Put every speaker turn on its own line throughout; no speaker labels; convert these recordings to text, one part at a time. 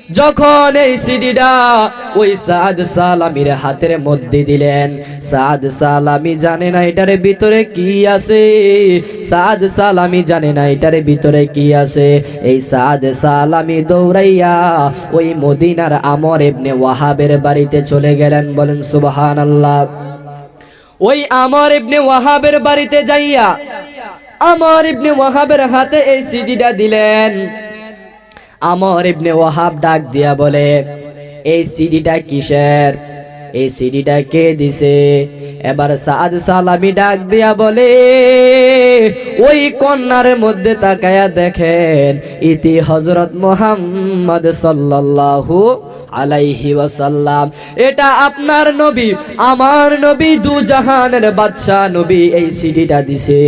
যখন এই সিডিটা ওই সাদ সালামির হাতের মধ্যে দিলেন, সাদ সালামি জানে না এটার ভিতরে কি আছে, সাদ সালামি জানে না এটার ভিতরে কি আছে। এই সাদ সালামি দৌড়াইয়া ওই মদিনার আমর ইবনে ওয়াহাবের বাড়িতে চলে গেলেন। বলেন সুবহানাল্লাহ। ওই আমর ইবনে ওয়াহাবের বাড়িতে যাইয়া আমর ইবনে ওয়াহাবের হাতে এই সিডিটা দিলেন। আমর ইবনে ওয়াহাব ডাক দিয়া বলে, এই সিডিটা কিসের, এই সিডিটা কে দিছে? এবার সাদ সালামি ডাক দিয়া বলে, ওই কন্যার মধ্যে তাকায়া দেখেন, ইতি হযরত মুহাম্মদ সাল্লাল্লাহু আলাইহি ওয়াসাল্লাম, এটা আপনার নবী, আমার নবী, দু জাহানের বাদশা নবী এই সিডিটা দিছে।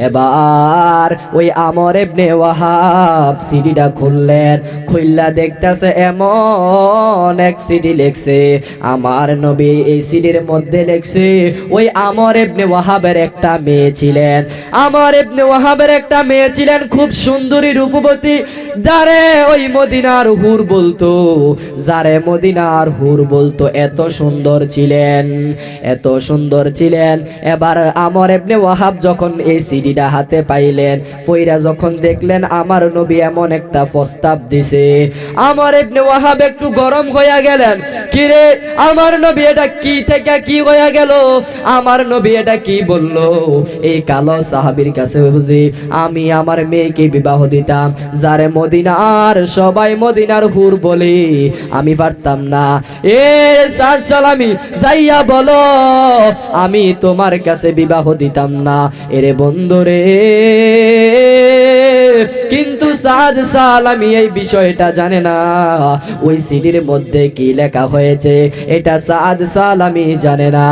এবার ওই আমর ইবনে ওয়াহাব সিডিটা খুললেন, খুললা দেখতেছে এমন এক সিডি লেখছে, আমার নবী এই সিডির মধ্যে লেখছে ওই আমর ইবনে ওয়াহাবের একটা মেয়ে ছিলেন, আমর ইবনে ওয়াহাবের একটা মেয়ে ছিলেন খুব সুন্দরী রূপবতী, যারে ওই মদিনার হুর বলতো, যারে মদিনার হুর বলতো, এত সুন্দর ছিলেন, এত সুন্দর ছিলেন। এবার আমর ইবনে ওয়াহাব যখন এই সিডিটা হাতে পাইলেন, পয়রা যখন দেখলেন আমার নবী এমন একটা প্রস্তাব দিছে, আমর ইবনে ওয়াহাব একটু গরম হইয়া গেলেন। কি রে আমার নবী, এটা কি থেকে কি হইয়া গেল? আমার নবী এটা কি বললো? এই কালো সাহাবীর কাছে বুঝি আমি আমার মেয়েকে বিবাহ দিতাম, যারে মদিনার সবাই মদিনার হুর বলে, আমি পারতাম না। এ সাদ সালামি যাইয়া বলো আমি তোমার কাছে বিবাহ দিতাম না। এরে বন্ধুরে, কিন্তু সাদ সালামি এই বিষয়টা জানে না, ওই সিডির মধ্যে কি লেখা হয়েছে এটা সাদ সালামি জানে না।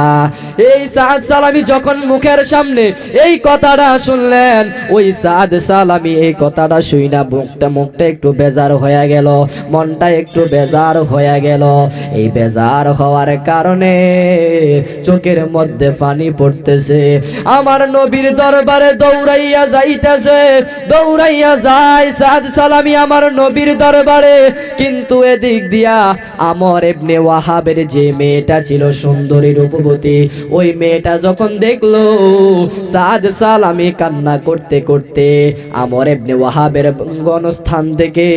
এই সাদ সালামি যখন মুখের সামনে এই কথাটা শুনলেন, ওই সাদ সালামি এই কথাটা শুই না মুখটা একটু বেজার হয়ে গেল, মনটা একটু বেজার হয়ে গেল। এই বেজার হওয়ার কারণে চোখের মধ্যে পানি পড়তেছে। আমার নবীর দরবারে দৌড়াইয়া যাইতেছে, দৌড়াইয়া যায় সাদ সালামি আমার নবীর দরবারে, কিন্তু এদিক দিয়া আমর ইবনে ওয়াহাবের যে মেয়েটা ছিল সুন্দরী রূপবতী, ওই মেয়েটা যখন দেখলো সাদ সালামি কান্না করতে করতে আমর ইবনে ওয়াহাবের গণস্থান থেকে,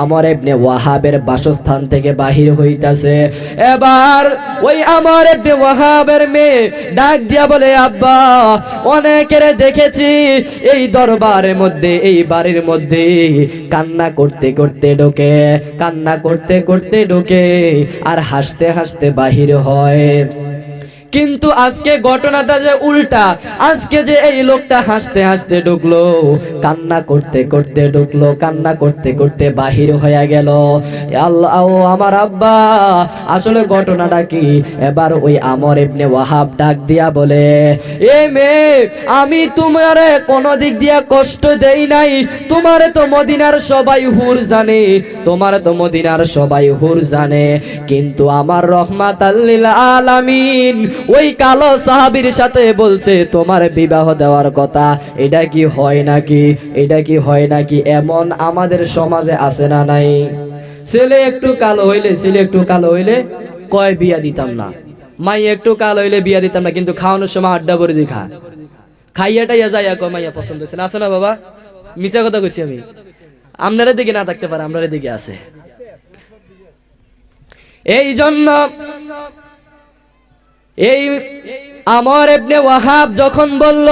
আমর ইবনে ওয়াহাবের বাসস্থান থেকে বাহির হইতাছে, এবার ওই আমর ইবনে ওয়াহাবের মেয়ে ডাক দিয়া বলে, আব্বা অনেকের দেখেছি এই দরবারের মধ্যে, এই বাড়ির মধ্যে কান্না করতে করতে ঢোকে, কান্না করতে করতে ঢোকে আর হাসতে হাসতে বাহির হয়, কিন্তু আজকে ঘটনাটা যে উল্টা, আজকে যে এই লোকটা হাসতে হাসতে ঢুকলো, কান্না করতে করতে ঢুকলো, কান্না করতে করতে বাহির হয়ে গেল। আল্লাহ, ও আমার আব্বা আসলে ঘটনাটা কি? এবার ওই আমর ইবনে ওয়াহাব ডাক দিয়া বলে, এ মেয়ে, আমি তোমারে কোনো দিক দিয়া কষ্ট দেই নাই, তোমারে তো মদিনার সবাই হুর জানে, তোমারে তো মদিনার সবাই হুর জানে, কিন্তু আমার রহমাতাল লিল আলামিন ওই কালো সাহাবীর সাথে বলছে তোমার বিবাহ দেওয়ার কথা। এটা কি হয় নাকি? এটা কি হয় নাকি? এমন আমাদের সমাজে আছে না নাই? ছেলে একটু কালো হইলে, ছেলে একটু কালো হইলে কয় বিয়া দিতাম না, মাই একটু কালো হইলে বিয়া দিতাম না, কিন্তু খাওয়ানোর সময় আড্ডা ভরে দি খাইয়াটাইয়া যাইয়া কয় মাইয়া পছন্দ হয়েছে না, আছে না বাবা? মিছা কথা কইছি আমি? আপনারা দিকে না থাকতে পারে, আপনারা দিকে আছে। এই জন্য এই আমর ইবনে ওয়াহাব যখন বলল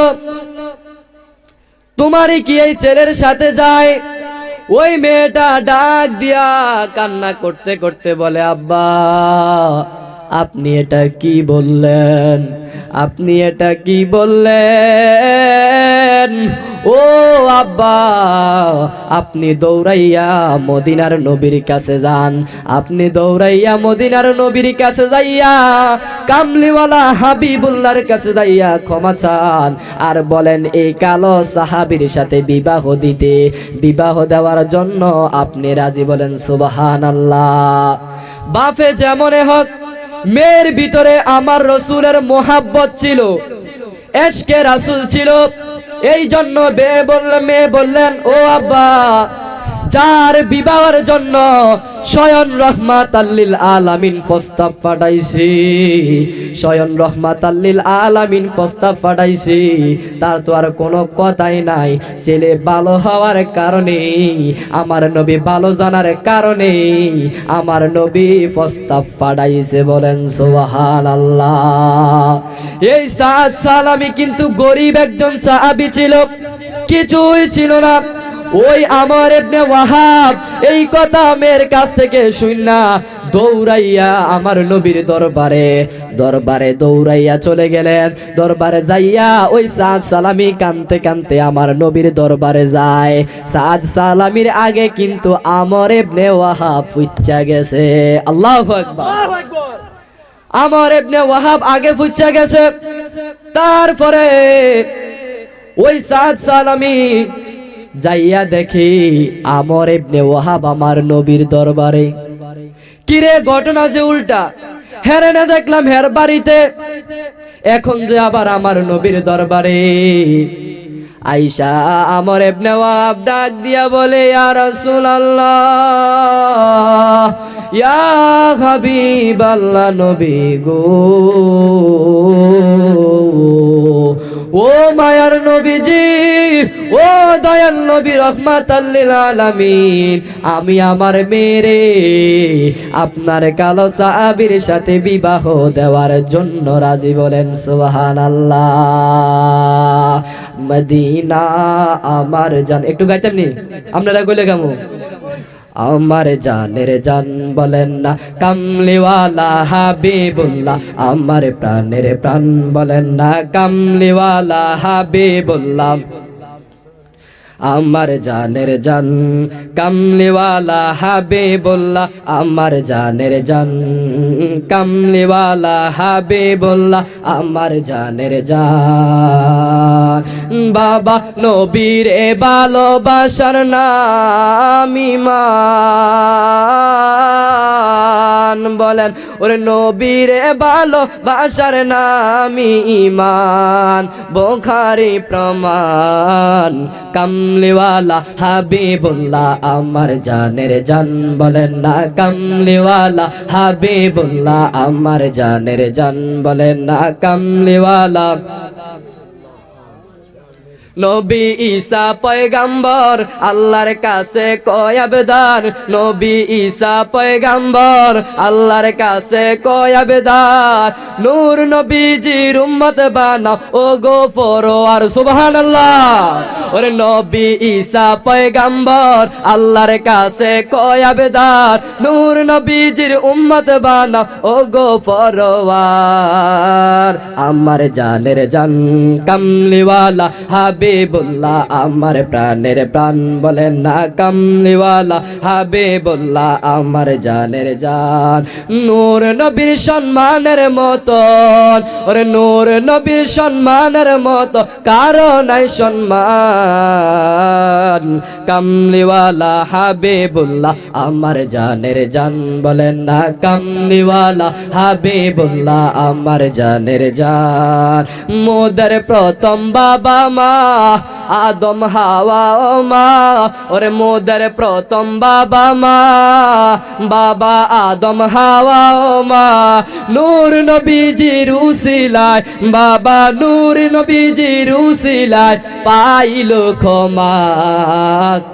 তোমারই কি এই ছেলের সাথে যায়, ওই মেয়েটা ডাক দিয়া কান্না করতে করতে বলে, আব্বা আপনি এটা কি বললেন, আপনি এটা কি বললেন? ও আব্বা, আপনি দৌড়াইয়া মদিনার নবীর কাছে যান, আপনি দৌড়াইয়া মদিনার নবীর কাছে যাইয়া কামলিওয়ালা হাবিবুল্লাহর কাছে যাইয়া ক্ষমা চান, আর বলেন এই কালো সাহাবীর সাথে বিবাহ দিতে, বিবাহ দেওয়ার জন্য আপনি রাজি। বলেন সুবহানাল্লাহ। বাপে যেমনে হোক, মেয়ের ভিতরে আমার রসুলের মোহাব্বত ছিল, এশকে রাসূল ছিল, এই জন্য মেয়ে বললেন, ও আব্বা যার বিবাহের জন্য স্বয়ং রহমাতাল লিল আলামিন প্রস্তাব পাঠাইছি, স্বয়ং রহমাতাল লিল আলামিন প্রস্তাব পাঠাইছি, তার তো আর কোনো কথাই নাই। ছেলে ভালো হওয়ার কারণে, আমার নবী ভালো জানার কারণে আমার নবী প্রস্তাব পাঠাইছে। বলেন সুবহানাল্লাহ। এই সাদ সালামি কিন্তু গরিব একজন সাহাবী ছিল, কিছুই ছিল না। ওই আমর ইবনে ওয়াহাব এই কথা মেয়ের কাছ থেকে শুননা দৌড়াইয়া আমার নবীর দরবারে দৌড়াইয়া চলে গেলেন। দরবারে যাইয়া ওই সাদ সালামি কানতে কানতে আমার নবীর দরবারে যায়। সাদ সালামির আগে কিন্তু আমর ইবনে ওয়াহাব ফুচ্চা গেছে। আল্লাহু আকবার। আমর ইবনে ওয়াহাব আগে ফুচ্চা গেছে। তারপরে ওই সাদ সালামি যাইয়া দেখি আমর ইবনে ওয়াহাব আমার নবীর দরবারে। কিরে ঘটনা যে উল্টা, হেরে না দেখলাম হের বাড়িতে, এখন যে আবার আমার নবীর দরবারে। আইসা আমর ইবনে ওয়াহাব ডাক দিয়া বলে, ইয়া রাসূলুল্লাহ, ইয়া হাবিবাল্লাহ, নবী গো, ও মায়ার নবীজি, ও দয়াল নবী রহমাতাল লিল আলামিন, আমি আমার মেয়েরে আপনার কালো সাহাবীর সাথে বিবাহ দেওয়ার জন্য রাজি। বলেন সুবহানাল্লাহ। মদিনা আমার জান, একটু গাইতাম নি আপনারা কইলে গামু। আমার জানের জান বলেন না কামলিওয়ালা হাবিবুল্লাহ, আমার প্রাণের প্রাণ বলেন না কামলিওয়ালা হাবিবুল্লাহ। আমার জানের জান কামলিওয়ালা হাবিবুল্লাহ, আমার জানের জান কামলিওয়ালা হাবিবুল্লাহ, আমার জানের জান। বাবা নবীর এ ভালোবাসার নাম ঈমান। বলেন ওরে নবীর এ ভালোবাসার নাম ঈমান। বুখারী প্রমাণ কামলিওয়ালা হাবিবুল্লাহ, আমার জানের জান বলেন না কামলিওয়ালা হাবিবুল্লাহ, আমার জানের জান বলেন না কামলিওয়ালা। নবী ঈসা পয়গাম্বর আল্লাহর কাছে কয় আবেদন, নবী ঈসা পয়গাম্বর আল্লাহর কাছে কয় আবেদন, নূর নবীজির উম্মত বানাও ও গো ফরওয়ার। সুবহানাল্লাহ। ওরে নবী ঈসা পয়গাম্বর আল্লাহর কাছে কয় আবেদন, নূর নবীজির উম্মত বানাও ও গো ফরওয়ার। আমার জানের জান কামলিওয়ালা হাবিবুল্লাহ, আমার প্রাণের প্রাণ বলেন না কামলিওয়ালা হাবিবুল্লাহ, আমার জানের জান। নূর নবীর সম্মানের মতন, ওরে নূর নবীর সম্মানের মতো কারো নাই সম্মান। কামলিওয়ালা হাবিবুল্লাহ, আমার জানের জান বলেন না কামলিওয়ালা হাবিবুল্লাহ, আমার জানের জান। মোদের প্রথম বাবা মা আদম হাওয়া ও মা, ওরে মোদের প্রথম বাবা মা, বাবা আদম হাওয়া ও মা। নূর নবীজির উসিলায়, বাবা নূর নবীজির উসিলায় পাইল ক্ষমা।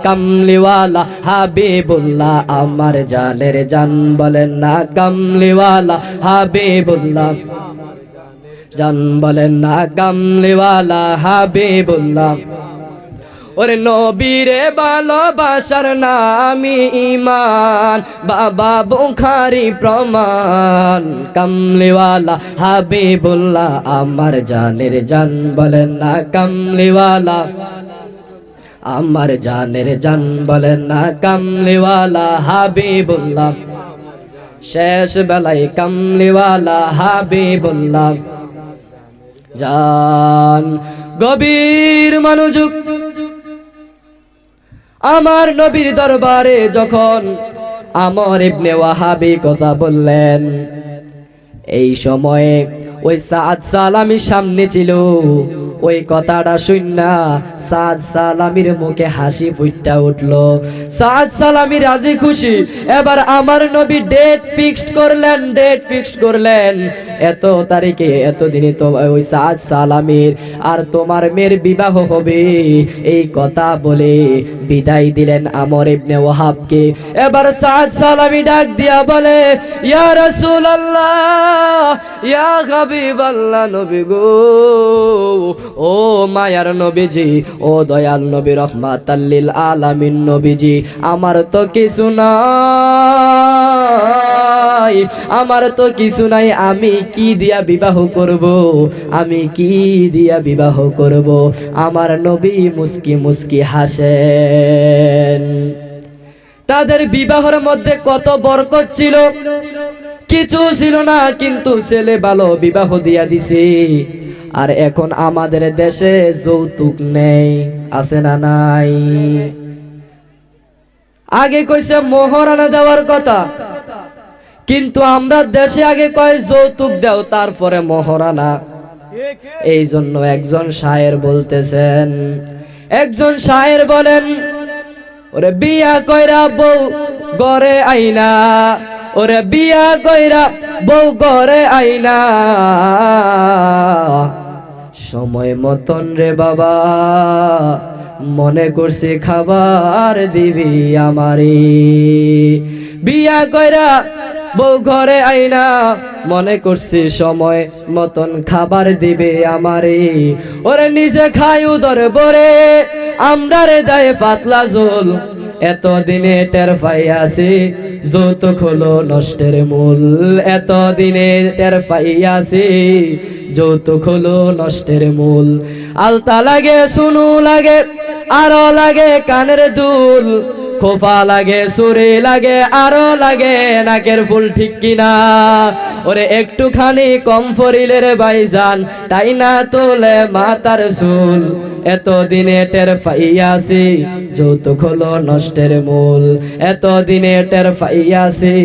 কামলিওয়ালা হাবিবুল্লাহ, আমার জানের জান বলেন না কামলিওয়ালা হাবিবুল্লাহ, জান বলেন না কামলিওয়ালা হাবিবুল্লাহ। ওরে নবীরে ভালোবাসার নামই ঈমান, বাবা বুখারী প্রমাণ। কামলিওয়ালা হাবিবুল্লাহ, আমার জানের জান বলেন না কামলিওয়ালা, আমার জানের জান বলেন না কামলিওয়ালা হাবিবুল্লাহ। শেষ বেলায় কামলিওয়ালা হাবিবুল্লাহ জান। গভীর মনোযোগ। আমার নবীর দরবারে যখন আমর ইবনে ওয়াহাবি কথা বললেন, এই সময়ে ওই সাদ সালামি সামনে ছিল। ওই কথাটা শুননা সাদ সালামির মুখে হাসি ফুটটা উঠলো। সাদ সালামি রাজি খুশি। এবার আমার নবী ডেট ফিক্সড করলেন, এত তারিখে এত দিনে তো ওই সাদ সালামির আর তোমার মেয়ের বিবাহ হবে, এই কথা বলে বিদায় দিলেন আমর ইবনে ওয়াহাবকে। এবার সাদ সালামি ডাক দিয়া বলে, ইয়া রাসূলুল্লাহ, ইয়া হাবিবাল্লাহ, নবী গো, ও মায়ার নবীজি, ও দয়াল নবী, রহমাতাল লিল আলামিন নবীজি, আমার তো কিছু নাই, আমার তো কিছু নাই, আমি কি দিয়া বিবাহ করব, আমি কি দিয়া বিবাহ করব? আমার নবী মুস্কি মুস্কি হাসেন। তাদের বিবাহের মধ্যে কত বরকত ছিল, কিছু ছিল না, কিন্তু ছেলে ভালো বিবাহ দিয়া দিছে। আর এখন আমাদের দেশে যৌতুক নেই, আছে না নাই? আগে কইছে মোহরানা দেওয়ার কথা, কিন্তু আমরা দেশে আগে কয় যৌতুক দাও তারপরে মোহরানা। এই জন্য একজন শায়ের বলতেছেন, একজন শায়ের বলেন, ওরে বিয়া কইরা বউ ঘরে আইনা, ওরে বিয়া কইরা বউ ঘরে আইনা, সময় মতন রে বাবা মনে করছি খাবার দিবি আমারে। বিয়া কইরা বউ ঘরে আইনা, মনে করছি সময় মতন খাবার দিবে আমারে। ওরে নিজে খাই উদর বরে, আমরারে দেয় পাতলা ঝোল, এতদিনে টের পাইয়াছি যৌতুক হলো নষ্টের মূল, এতদিনে টের পাইয়াছি যৌতুক হলো নষ্টের মূল। আলতা লাগে, সুনু লাগে, আরো লাগে কানের দুল, খোপা লাগে, সুরে লাগে, আরো লাগে নাকের ফুল, ঠিক কিনা? ওরে একটুখানি কম ফরিলে রে ভাইজান, তাই না তোলে মাথার চুল, এতদিনে টের পাইয়াছি যৌতুক হলো নষ্টের মূল, এতদিনে টের পাইয়াছি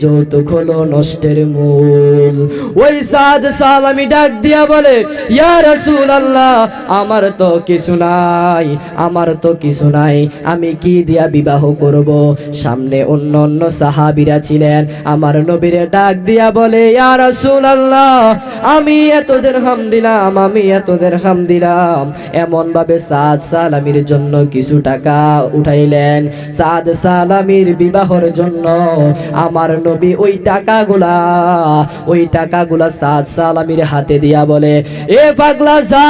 যৌতুক হলো নষ্টের মূল। ওই সাদ সালামি ডাক দিয়া বলে, ইয়া রাসূলুল্লাহ, আমার তো কিছু নাই, আমার তো কিছু নাই, আমি কি দিয়া বিবাহ করব? সামনে অন্য অন্য সাহাবীরা ছিলেন, আমার নবীরে ডাক দিয়া বলে, ইয়া রাসূলুল্লাহ, আমি এত দিরহাম দিলাম, আমি এত দিরহাম দিলাম। এমন ভাবে সাদ সালামির জন্য কিছু টাকা উঠাইলেন, সাদ সালামির বিবাহের জন্য। আমার নবী ওই টাকাগুলা সাদ সালামির হাতে দিয়া বলে, এ পাগলা যা,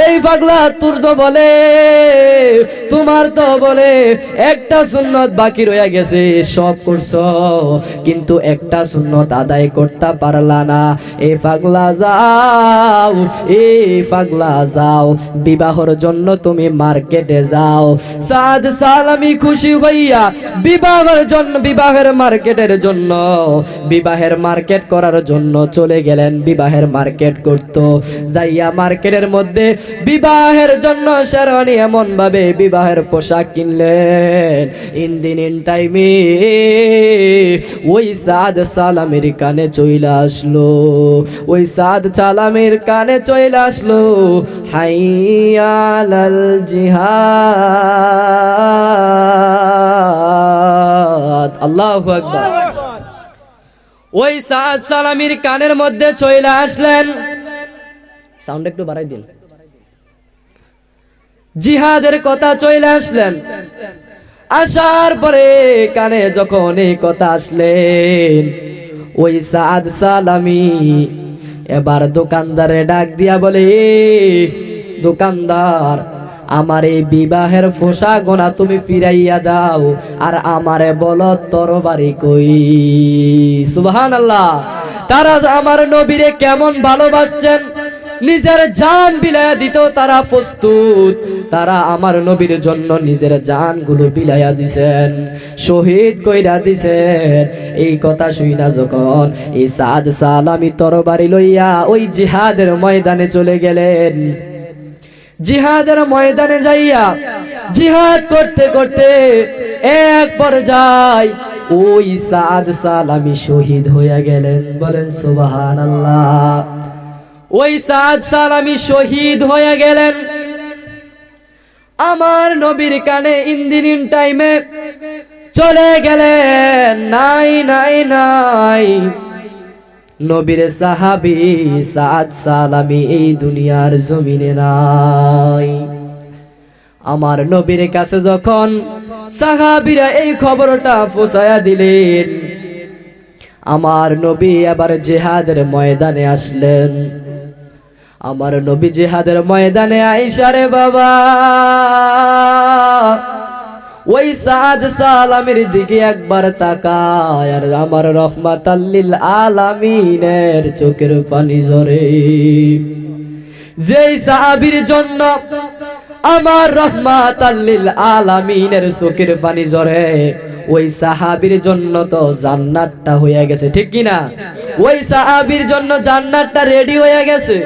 এই পাগলা তোর তো বলে, তোমার তো বলে একটা সুন্নত বাকি রয়ে গেছে, সব করছো কিন্তু একটা সুন্নত আদায় করতে পারলা না। এ পাগলা যাও, এ পাগলা যাও, বিবাহর জন্য তুমি মার্কেটে যাও। সাদ সালামি খুশি হইয়া বিবাহের মার্কেট করার জন্য চলে গেলেন। বিবাহের মার্কেট করত যাইয়া মার্কেটের মধ্যে বিবাহের জন্য শেরওয়ানি এমন ভাবে বিবাহের পোশাক কিনলেন। ইন টাইমে ওই সাদ সালামের কানে চইলা আসলো, ওই সাদ সালামের কানে চইলা আসলো, হাইয়া আলাল জিহাদ, আল্লাহু আকবার। ওই সাদ সালামির কানের মধ্যে চইলা আসলেন, সাউন্ড একটু বাড়াই দিন, জিহাদের কথা চইলা আসলেন। আসার পরে কানে যখন এই কথা আসলেন, ওই সাদ সালামি এবার দোকানদারে ডাক দিয়া বলে, দোকানদার, আমার এই বিবাহের পোশাক গোনা তুমি ফিরাইয়া দাও, আর আমারে বলো তরবারি কই। সুবহানাল্লাহ। তারা আমার নবীরে কেমন ভালোবাসছেন, নিজের জান বিলাইয়া দিত তারা প্রস্তুত, তারা আমার নবীর জন্য নিজের জানগুলো বিলাইয়া দিছেন, শহীদ কইরা দিছেন। এই কথা শুইনা যখন এই সাদ সালামি তরবারি লইয়া ওই জিহাদের ময়দানে চলে গেলেন, জিহাদের ময়দানে যাইয়া জিহাদ করতে করতে এক পর্যায়ে ওই সাদ সালামি শহীদ হইয়া গেলেন। বলেন সুবহানাল্লাহ। ওই সাদ সালামি শহীদ হয়ে গেলেন। আমার নবীর কানে ইঞ্জিনিয়ারিং টাইমে চলে গেলেন। নাই নাই নাই, নবীর সাহাবী সাদ সালামি এই দুনিয়ার জমিনে নাই। আমার নবীর কাছে যখন সাহাবীরা এই খবরটা পৌঁছায়া দিলেন, আমার নবী আবার জিহাদের ময়দানে আসলেন। আমার নবী জিহাদের ময়দানে আইসা রে বাবা ওই সাদ সালামের দিকে একবার তাকায়, আর আমার রহমাতাল লিল আলামিনের চোখের পানি ঝরে। যেই সাহাবীর জন্য আমার রহমাতাল লিল আলামিনের চোখের পানি ঝরে, ওই সাহাবীর জন্য তো জান্নাতটা হয়ে গেছে, ঠিক কি না? ওই সাহাবীর জন্য জান্নাতটা রেডি হয়ে গেছে।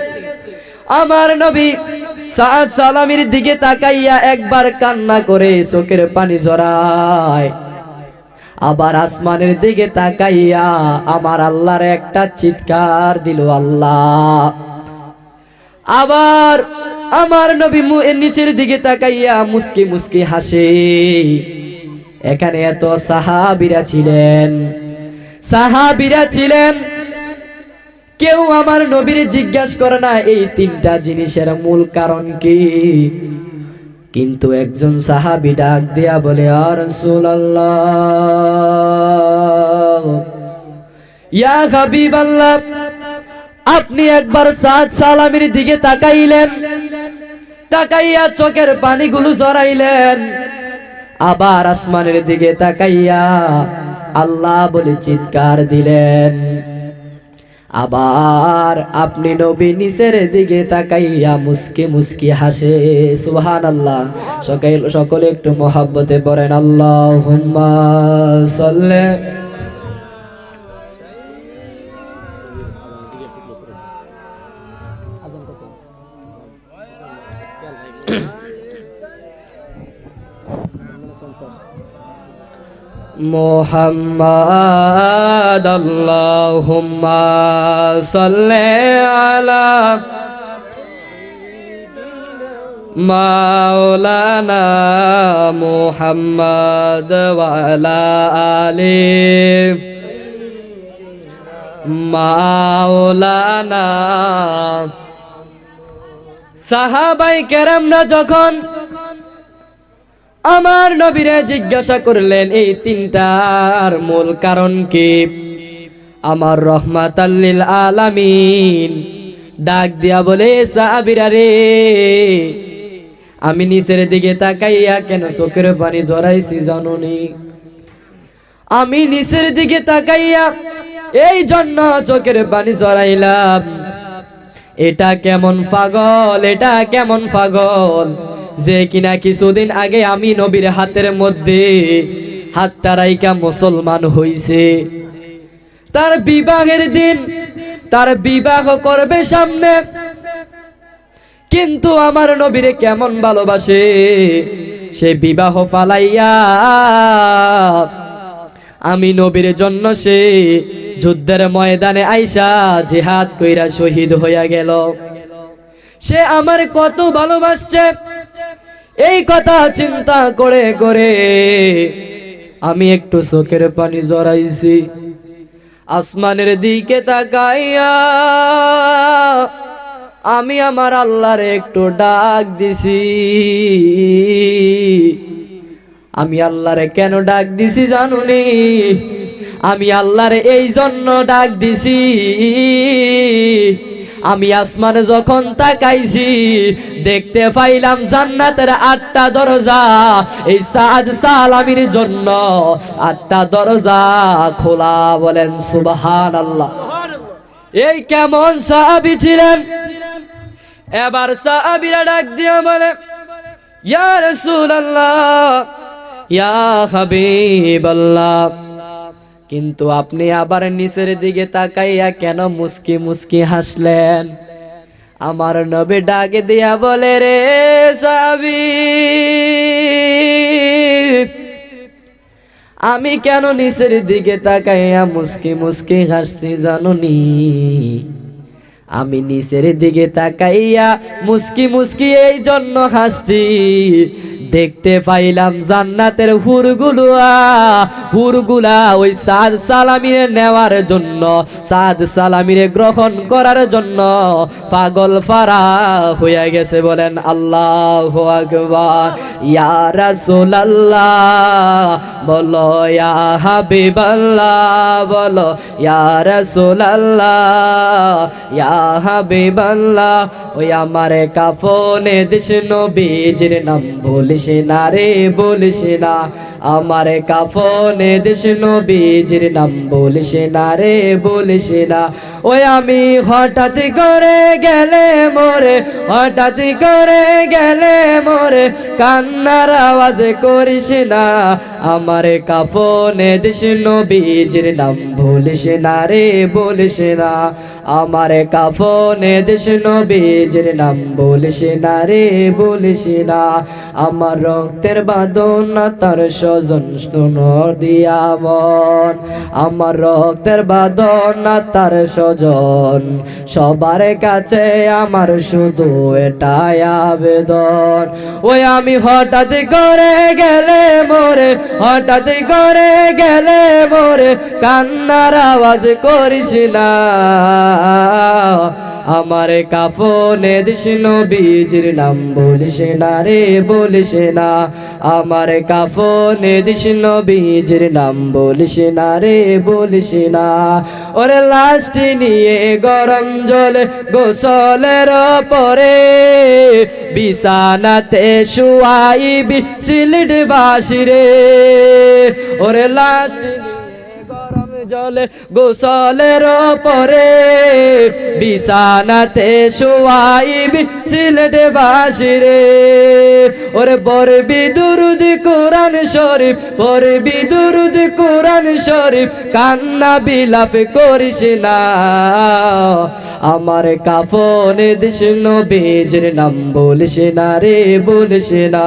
আমার নবী সাদ সালামির দিকে তাকাইয়া একবার কান্না করে চোখের পানি ঝরায়, আবার আসমানের দিকে তাকাইয়া আমার আল্লাহর একটা চিৎকার দিল, আল্লাহ। আবার আমার নবী নিচের দিকে তাকাইয়া মুস্কি মুস্কি হাসে। এখানে এত সাহাবীরা ছিলেন, কেউ আমার নবীর জিজ্ঞাসা করে না এই তিনটা জিনিসের মূল কারণ কি। কিন্তু একজন সাহাবী ডাক দিয়া বলে, ইয়া রাসূলুল্লাহ, ইয়া হাবিবাল্লাহ, আপনি একবার সাদ সালামির দিকে তাকাইলেন, তাকাইয়া চোখের পানিগুলো ঝরাইলেন, আবার আসমানের দিকে তাকাইয়া আল্লাহ বলে চিৎকার দিলেন। আবার আপনি নবী নিচের দিকে তাকাইয়া মুস্কি মুস্কি হাসে। সুবহানাল্লাহ। সকলে একটু মহব্বতে পড়েন আল্লাহুম্মা সাল্লি। মুহাম্মাদ আল্লাহুম্মা সাল্লি আলা মাওলানা মুহাম্মাদ ওয়া আলা আলি মাওলানা। সাহাবায়ে কেরামরা যখন আমার নবীরে জিজ্ঞাসা করলেন এই তিনটার মূল কারণ কি, আমার রহমাতাল লিল আলামিন ডাক দিয়া বলে, সাহাবীরা রে, আমি নিচের দিকে তাকাইয়া কেন চোখের পানি ঝরাইছি জানোনি? আমি নিচের দিকে তাকাইয়া এই জন্য চোখের পানি ঝরাইলাম। এটা কেমন পাগল যে কিনা কিছুদিন আগে আমি নবীর হাতের মধ্যে হাতটা রাইখা মুসলমান হইছে। তার বিবাহের দিন, তার বিবাহ করবে সামনে, কিন্তু আমার নবীরে কেমন ভালোবাসে, সে বিবাহ ফালাইয়া আমি নবীর জন্য সে যুদ্ধের ময়দানে আইসা জিহাদ কইরা শহীদ হইয়া গেল। সে আমার কত ভালোবাসছে এই কথা চিন্তা করে করে আমি একটু চোখের পানি ঝরাইছি। আসমানের দিকে তাকাইয়া আমি আমার আল্লাহরে একটু ডাক দিছি। আমি আল্লাহরে কেন ডাক দিছি জানুনি? আমি আল্লাহরে এই জন্য ডাক দিছি, আমি আসমানে যখন তাকাইছি দেখতে পাইলাম জান্নাতের 8টা দরজা এই সাদ সালামির জন্য 8টা দরজা খোলা। বলেন সুবহানাল্লাহ। এই কেমন সাহাবী ছিলেন! এবার সাহাবীরা ডাক দিয়া বলে, ইয়া রাসূলুল্লাহ, ইয়া হাবিবাল্লাহ, কিন্তু আপনি আবার নিচের দিকে তাকাইয়া কেন মুস্কি মুস্কি হাসলেন? আমার নবী ডাকে দিয়া বলে, রে সাহাবী, আমি কেন নিচের দিকে তাকাইয়া মুস্কি মুস্কি হাসছি জানুনি? আমি নিচের দিকে তাকাইয়া মুস্কি মুস্কি এই জন্য হাসছি, দেখতে পাইলাম জান্নাতের হুরগুলা ওই সাদ সালামিরে নেওয়ার জন্য, সাদ সালামিরে গ্রহণ করার জন্য পাগল ফারা হয়ে গেছে। বলেন আল্লাহু আকবার। ইয়া রাসূলুল্লাহ বলো, ইয়া হাবিবাল্লাহ বলো, ইয়া রাসূলুল্লাহ ইয়া হাবিবাল্লাহ। ওই আমারে কাফনে দিস নবীজির নাম বলিস না রে, বলিস না। আমারে কাফনে দিস নবীজির নাম বলিস না রে, বলিস না। ওই আমি হঠাৎ করে গেলে মোরে, হঠাৎ করে গেলে মোরে কান্নার আওয়াজ করিস না। আমারে কাফনে দিস নবীজির নাম বলিস না রে, বলিস না। আমারে কাফনে দিস নবীজির নাম বলিস না রে, বলিস না। আমার রক্তের বাঁধনা তার স্বজন শুনো দিয়া মন, আমার রক্তের বাঁধনা তার স্বজন, সবার কাছে আমার শুধু এটাই আবেদন। ওই আমি হঠাৎ করে গেলে মোরে, হঠাৎ করে গেলে মোরে কান্নার আওয়াজ করিস না। আমারে কাফনে দিস নবীজির নাম বলিস না রে, বলিস না। আমারে কাফনে দিস নবীজির নাম বলিস না রে, বলিস না। ওরে লাশটি নিয়ে গরম জলে গোসলের পরে বিছানাতে শুয়াইবি সিলেট বাসিরে। ওরে লাশটি গরম জলে গোসলের পরে বিছানাতে শুয়াইবি সিলেট বাসিরে। ওরে পড়বি দুরুদ কোরআন শরীফ, পড়বি দুরুদ কোরআন শরীফ, কান্না বিলাপ করিস না। আমার কাফনে দিস নবীজির নাম বলিস না রে, বলিস না।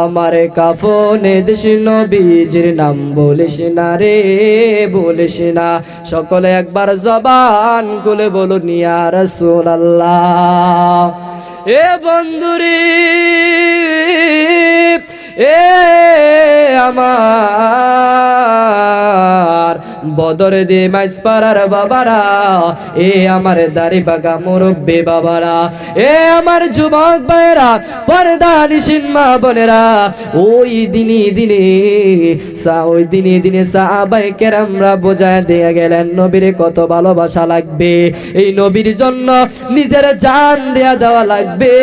আমার কাফনে দিস নবীজির নাম বলিস না রে, বলিস না। সকলে একবার জবান খুলে বলুন ইয়া রাসূলুল্লাহ। এ বন্ধুরে এ আমার বদরে দে মাইজ পাড়ার বাবারা, এ আমার দাড়ি বাগা মুরব্বী বাবারা, এ আমার যুবক ভাইরা, পর্দা নিশিন মা বোনেরা, ওই দিনে দিনে সাহাবায়ে কেরামরা বোঝায় দিয়ে গেলেন নবীরে কত ভালোবাসা লাগবে। এই নবীর জন্য নিজের জান দেওয়া লাগবে,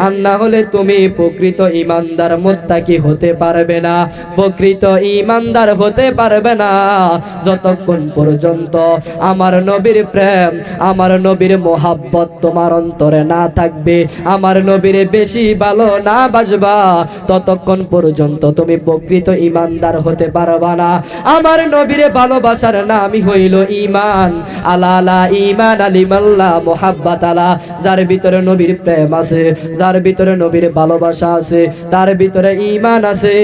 আর না হলে তুমি প্রকৃত ঈমানদার মুত্তাকি হতে পারবে না, প্রকৃত ঈমানদার হতে পারবে না যতক্ষণ পর্যন্ত আমার নবীর প্রেম, আমার নবীর মোহাব্বত তোমার অন্তরে না থাকবে, আমার নবীর বেশি ভালো না বাসবা, ততক্ষণ পর্যন্ত তুমি প্রকৃত ঈমানদার হতে পারবা না। আমার নবীর ভালোবাসার নামই হইল ঈমান। আলা লা ঈমান আলিমাল্লাহ মুহাব্বাত আলা, যার ভিতরে নবীর প্রেম আছে, যার ভিতরে নবীর ভালোবাসা আছে, তার ভিতরে ঈমান আছে।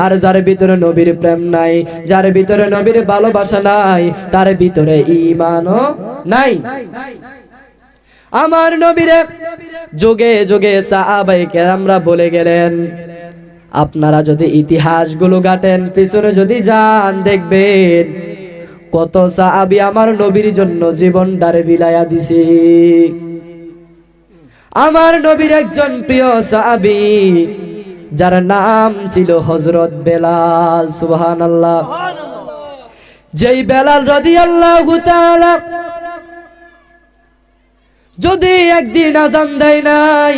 আর যার ভিতরে নবীর প্রেম নাই, যার ভিতরে নবীর ভালোবাসা নাই, তার ভিতরে ঈমানও নাই। আমার নবীরে যুগে যুগে সাহাবায়ে কেরামরা বলে গেলেন, আপনারা যদি ইতিহাসগুলো ঘাটেন, পিছনে যদি যান, দেখবেন কত সাহাবী আমার নবীর জন্য জীবনটারে বিলায়া দিছে। আমার নবীর একজন প্রিয় সাহাবী যার নাম ছিল হযরত বেলাল, সুবহানাল্লাহ। যেই বেলাল রাদিয়াল্লাহু তাআলা যদি একদিন আযান দেয় নাই,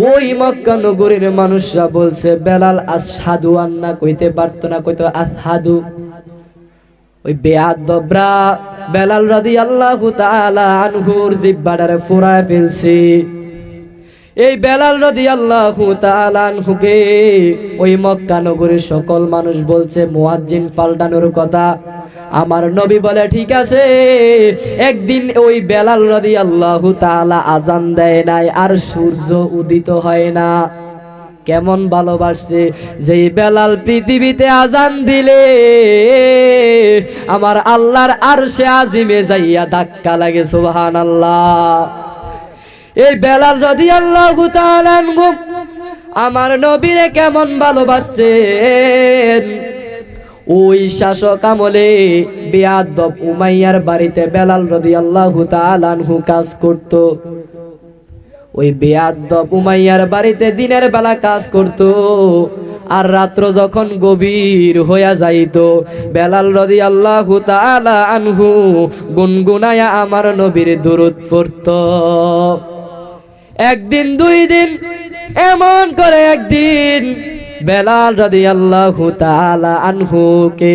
ওই মক্কা নগরীর মানুষরা বলছে বেলাল আশহাদু আন্না কইতে পারতো না, কইতো আশহাদু। ওই বেয়াদবরা বেলাল রাদিয়াল্লাহু তাআলা আনহুর জিহ্বাটারে ফুরায় ফেলছে। এই বেলাল রাদিয়াল্লাহু তাআলা আনহুকে ওই মক্কা নগরীর সকল মানুষ বলছে মুয়াজ্জিন পাল্টানোর কথা। আমার নবী বলে ঠিক আছে। একদিন ওই বেলাল রাদিয়াল্লাহু তাআলা আযান দেয় নাই, আর সূর্য উদিত হয় না। কেমন ভালোবাসছে, যেই বেলাল পৃথিবীতে আযান দিলে আমার আল্লাহর আরশে আজিমে যাইয়া ধাক্কা লাগে। সুবহানাল্লাহ। এই বেলাল রাদিয়াল্লাহু তাআলা আনহু আমার নবীরে কেমন ভালোবাসতেন। ওই শাসক আমলে বেয়াদব উমাইয়ার বাড়িতে বেলাল রাদিয়াল্লাহু তাআলা আনহু কাজ করত। ওই বেয়াদব উমাইয়ার বাড়িতে দিনের বেলা কাজ করত, আর রাত্র যখন গভীর হইয়া যাইত বেলাল রাদিয়াল্লাহু তাআলা আনহু গুনগুনায়া আমার নবীর দুরূদ পড়ত। একদিন দুই দিন এমন করে একদিন বেলাল রাদিয়াল্লাহু তাআলা আনহুকে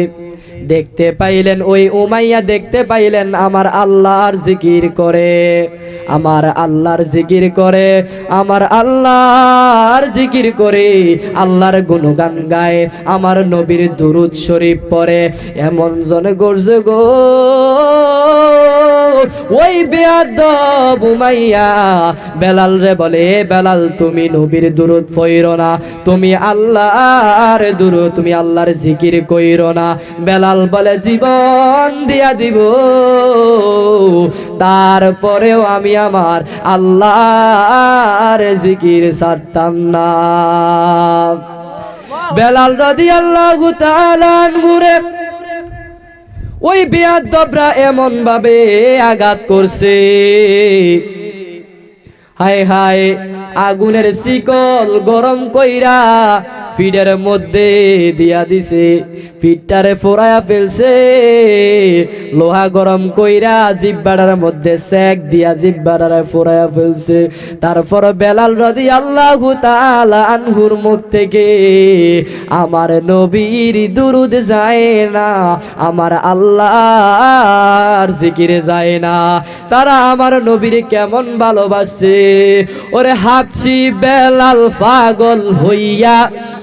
দেখতে পাইলেন, ওই উমাইয়া দেখতে পাইলেন আমার আল্লাহর জিকির করে, আমার আল্লাহর জিকির করে, আমার আল্লাহর জিকির করে, আল্লাহর গুণগান গায়, আমার নবীর দুরূদ শরীফ পড়ে। এমন জনে গর্জে গো ওই বেয়াদব উমাইয়া বেলাল রে বলে, বেলাল তুমি নবীর দুরূদ পড়ো না, তুমি আল্লাহর দুরূদ, তুমি আল্লাহর জিকির কইরো না। বেলাল বলে জীবন দিয়া দিব, তারপরেও আমি আমার আল্লাহর জিকির ছাড়তাম না। বেলাল রাদিয়াল্লাহু তাআলা আনহু রে ওই বেয়াদবরা এমন ভাবে আঘাত করছে, হায় হায় আগুনের শিকল গরম কইরা পিঠের মধ্যে দিয়া দিছে, পিঠটারে ফোড়ায়া ফেলছে, লোহা গরম কইরা জিহ্বাটার মধ্যে সেক দিয়া জিহ্বাটারে ফোড়ায়া ফেলছে। তারপর বেলাল রাদিয়াল্লাহু তাআলা আনহুর মুখ থেকে আমার নবীর দুরূদ যায় না, আমার আল্লাহর জিকিরে যায় না। তারা আমার নবীর কেমন ভালোবাসে। ওরে হাবছি বেলাল পাগল হইয়া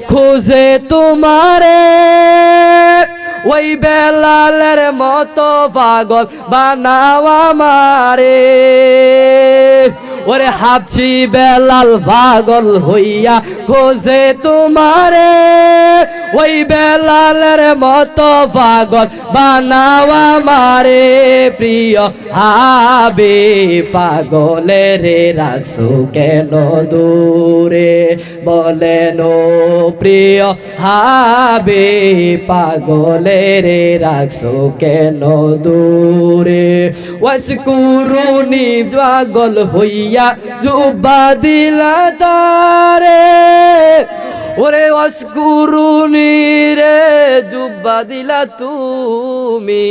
খোঁজে তোমারে, ওই বেলালের মতো পাগল বানাও আমারে। ওরে হাবছি বেলাল পাগল হইয়া খোঁজে তোমারে, ওই বেলালের মতো পাগল বানাও আমারে। প্রিয় হাবে পাগলের রাখছো কেন দূরে, বলেন প্রিয় হাবে পাগলের রাখছো কেন দূরে। ওয়াসকুরুনি পাগল হইয়া জুব্বা দিলা তারে, ওরে ওয়াসকুরুনি রে জুব্বা দিলা তুমি,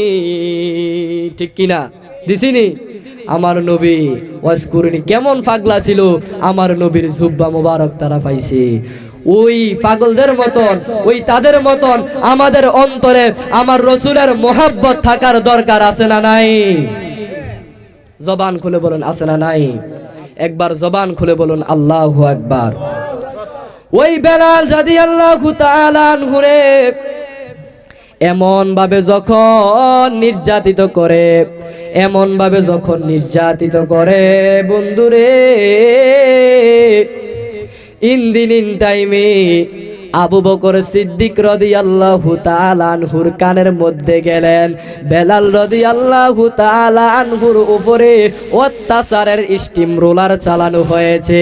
ঠিক কিনা দিছিনি? আমার নবী ওয়াসকুরুনি কেমন পাগলা ছিল, আমার নবীর জুব্বা মোবারক তারা পাইছে। ওই পাগলদের মতন, ওই তাদের মতন আমাদের অন্তরে আমার রসুলের মোহাব্বত থাকার দরকার আছে না নাই? জবান খুলে বলুন আছে না নাই? একবার জবান খুলে বলুন আল্লাহু আকবার। ওই বেলাল রাদিয়াল্লাহু তাআলা আনহু রে এমন ভাবে যখন নির্যাতিত করে, এমন ভাবে যখন নির্যাতিত করে বন্ধুরে, ইন টাইমে আবু বকর সিদ্দিক রাদিয়াল্লাহু তাআলা আনহুর কানের মধ্যে গেলেন। বেলাল রাদিয়াল্লাহু তাআলা আনহুর উপরে অত্যাচারের স্টিম রোলার চালানো হয়েছে।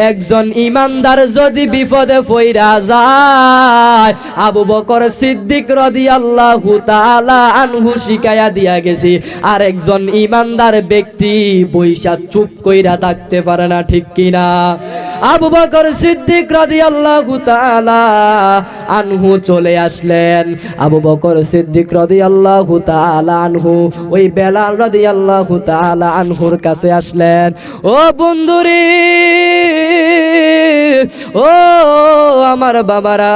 একজন ইমানদার যদি বিপদে পইরা যায়, আবু বকর সিদ্দিক রাদিয়াল্লাহু তাআলা আনহু শিখাইয়া দিয়া গেছে, আর একজন ইমানদার ব্যক্তি বইসা চুপ কইরা থাকতে পারে না, ঠিক কিনা? আবু বকর সিদ্দিক রাদিয়াল্লাহু তাআলা আনহু চলে আসলেন। আবু বকর সিদ্দিক রাদিয়াল্লাহু তাআলা আনহু ওই বেলাল রাদিয়াল্লাহু তাআলা আনহুর কাছে আসলেন। ও বন্ধুরে, ও আমার বাবারা,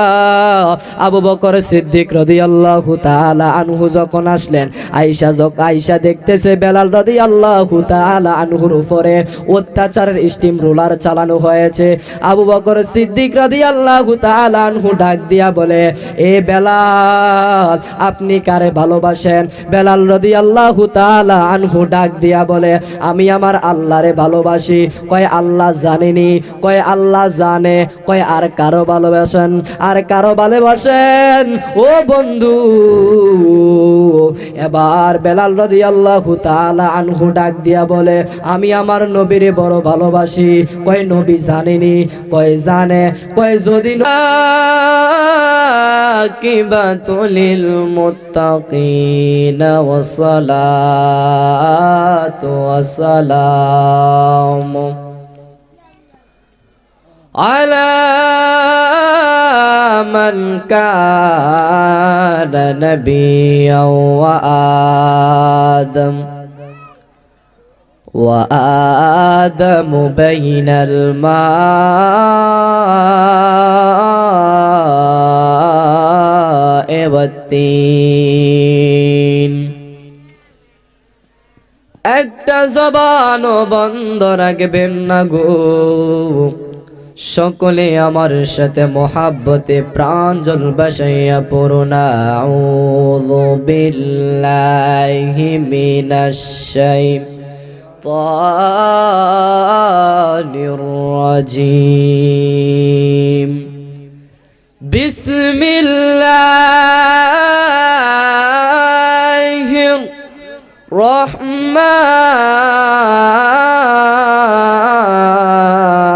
আবু বকর সিদ্দিক রাদিয়াল্লাহু তাআলা আনহু যখন আসলেন, আয়েশা দেখতেছে বেলাল রাদিয়াল্লাহু তাআলা আনহুর উপরে অত্যাচারের স্টিম রোলার চালানো হয়েছে। আবু বকর সিদ্দিক রাদিয়াল্লাহু তাআলা আনহু ডাক দিয়া বলে, এ বেলাল আপনি কারে ভালোবাসেন? বেলাল রাদিয়াল্লাহু তাআলা আনহু ডাক দিয়া বলে, আমি আমার আল্লাহরে ভালোবাসি। কয় আল্লাহ জানেনি? কয় আল্লাহ জানে। কয় আর কারো ভালোবাসেন? আর কারো ভালোবাসেন? ও বন্ধু, এবার বেলাল রাদিয়াল্লাহু তাআলা আনহু ডাক দিয়া বলে, আমি আমার নবীরে বড় ভালোবাসি। কয় নবী জানেনি? কয় জানে। কয় যদি কিবাতুলিল মুত্তাকিনা ওয়াসসালাতু ওয়াসসালাম আলা মান কানা নাবিয়্যাও ওয়া آدم بين الماء والطين একটা জবানও বন্ধ রাখবেন না গো, সকলে আমার সাথে মোহাব্বতে প্রাঞ্জল বাসাইয়া পড়ুন আউযু বিল্লাহি মিনাশ শাইতানির রাজিম বিসমিল্লাহির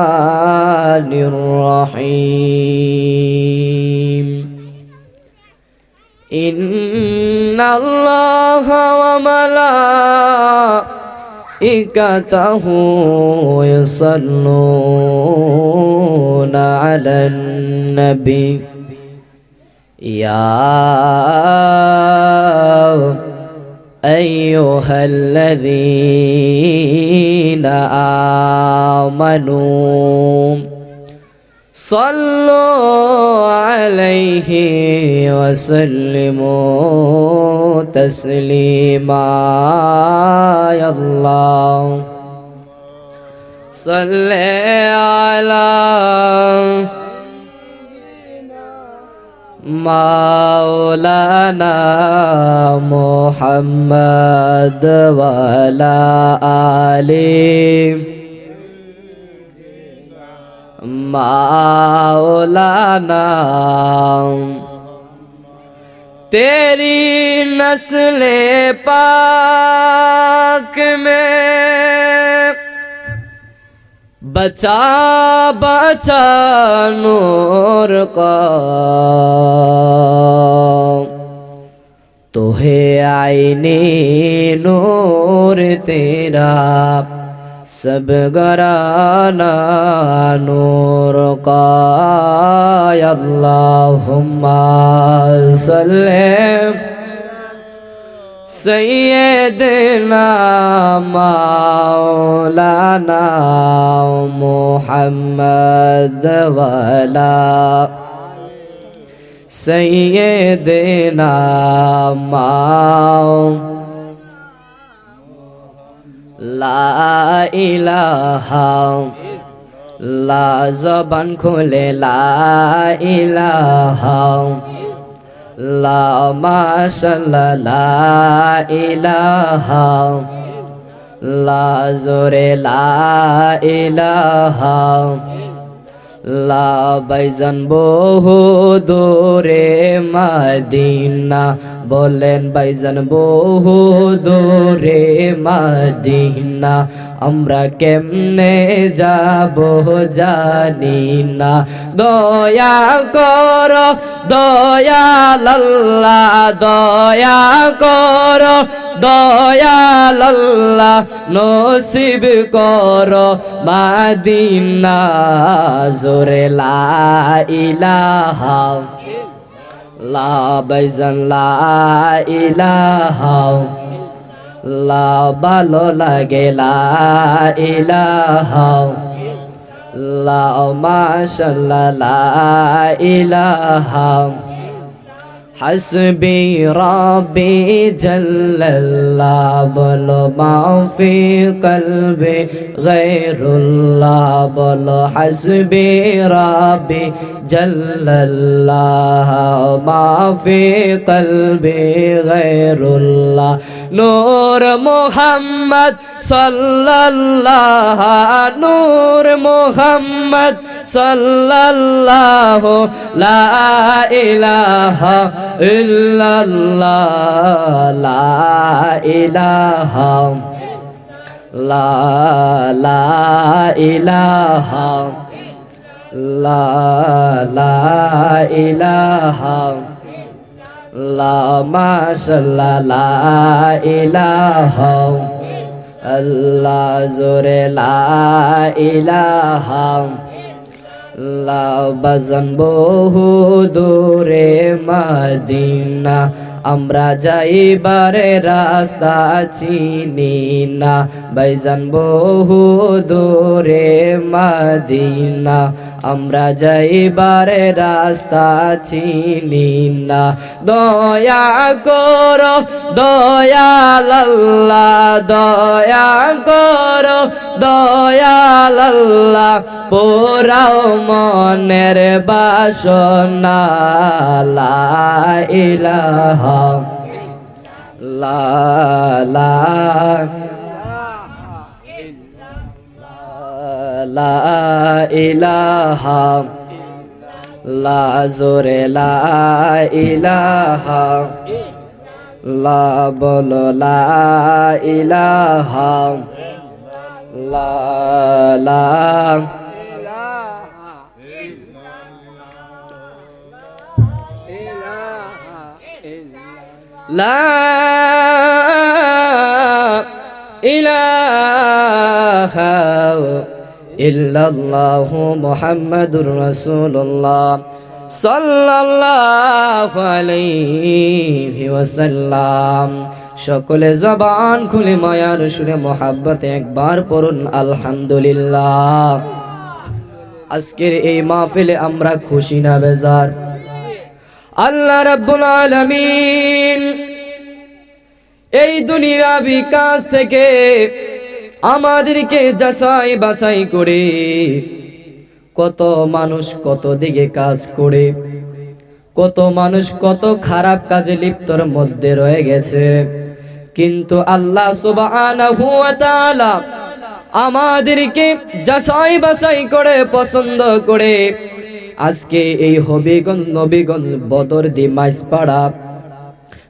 রহমানির রহিম ইন্নাল্লাহা ওয়া মালাইকাতাহু ইউসাল্লুনা আলান নবী ইয়া أيها الذين آمنوا صلوا عليه وسلموا تسليما يا الله صل على مولانا محمد وعلى آله مولانا तेरी नस्ले पाक में बचा बचा नूर का तो है आईने नूर तेरा सब घराना नूर का अल्लाहुम्मा सल्ले सैयदना मौलाना मुहम्मद वाला सैयदना ला इलाहा ला ज़बान खोले ला इलाहा ला माशाअल्लाह ला इलाहा ला जोरे ला इलाहा ला बैजान बहु दूरे मदीना बोलें बैजान बहु दूरे मदीना আমরা কেমনে যাব জানি না দয়া করো দয়াল আল্লাহ দয়া করো দয়াল আল্লাহ নসিব করো মদিনা জোরে লা ইলাহা লা বাইজান লা ইলাহা লা ভালো লাগে লা ইলাহা লা মাশাআল্লাহ লা ইলাহা হাসবি রব্বি জাল্লাল্লাহ বলো মাফি কলবে গায়রুল্লাহ বলো হাসবি রব্বি জাল্লাল্লাহ মাফি কলবে গায়রুল্লাহ নূর মুহাম্মদ সাল্লাল্লাহ নূর মুহাম্মদ সাল্লাল্লাহু লা ইলাহা ইল্লাল্লাহ লা ইলাহা লা ইলাহা লা ইলাহা লা মাশাআল্লাহ লা ইলাহা আল্লাহ জোরে লা ইলাহা লা বাজান বহু দূরে মদিনা আমরা যাইবারে রাস্তা চিনি না ভাইজান বহু দূরে মদিনা আমরা যাইবারে রাস্তা চিনি না দয়া করো দয়াল আল্লাহ দয়া করো দয়াল আল্লাহ পোরাও মনের বাসনা লা ইলাহা লা ইলাহা লা জোরে লা ইলাহা লা বলো লা ইলাহা লা লা ইলাহা ইল্লাল্লাহু মুহাম্মাদুর রাসূলুল্লাহ সাল্লাল্লাহু আলাইহি ওয়াসাল্লাম। সকলে জবান খুলে মায়ার সুরে মোহাব্বতে একবার পড়ুন আলহামদুলিল্লাহ। আজকের এই মাহফিলে আমরা খুশি না বেজার? আল্লাহ রাব্বুল আলামিন এই দুনিয়াবি কাজ থেকে আমাদেরকে যাচাই বাছাই করে কত মানুষ কত দিকে কাজ করে, কত মানুষ কত খারাপ কাজে লিপ্তর মধ্যে রয়ে গেছে, কিন্তু আল্লাহ সুবহানাহু ওয়া তাআলা আমাদেরকে যাচাই বাছাই করে পছন্দ করে আজকে এই হবিগঞ্জ নবীগঞ্জ বদরদি মাইজপাড়া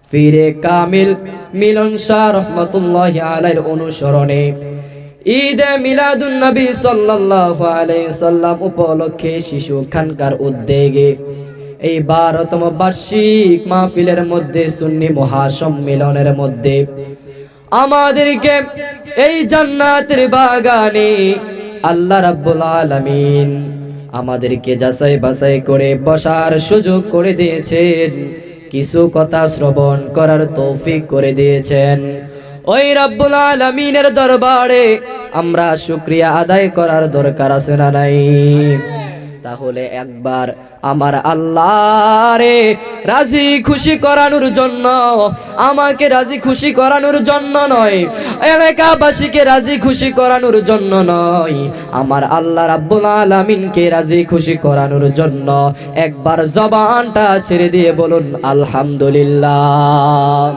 ফিরে কামিল মিলন শাহ রহমাতুল্লাহি আলাইহির অনুসরণে ঈদে মিলাদুন নবী সাল্লাল্লাহু আলাইহি সাল্লাম উপলক্ষে শিশু খানকার উদ্যোগে এই 12তম বার্ষিক মাহফিলের মধ্যে সুন্নি মহাসম্মেলনের মধ্যে আমাদেরকে এই জান্নাতের বাগানে আল্লাহ রাব্বুল আলামিন আমাদেরকে যাচাই বাছাই করে বসার সুযোগ করে দিয়েছেন, কিছু কথা শ্রবণ করার তৌফিক করে দিয়েছেন। ওই রাব্বুল আলামিনের দরবারে আমরা শুকরিয়া আদায় করার দরকার আছে না নাই? তাহলে একবার আমার আল্লাহরে রাজি খুশি করানোর জন্য, আমাকে রাজি খুশি করানোর জন্য নয়, এলাকাবাসীকে রাজি খুশি করানোর জন্য নয়, আমার আল্লাহ রাব্বুল আলামিনকে রাজি খুশি করানোর জন্য একবার জবানটা ছেড়ে দিয়ে বলুন আলহামদুলিল্লাহ।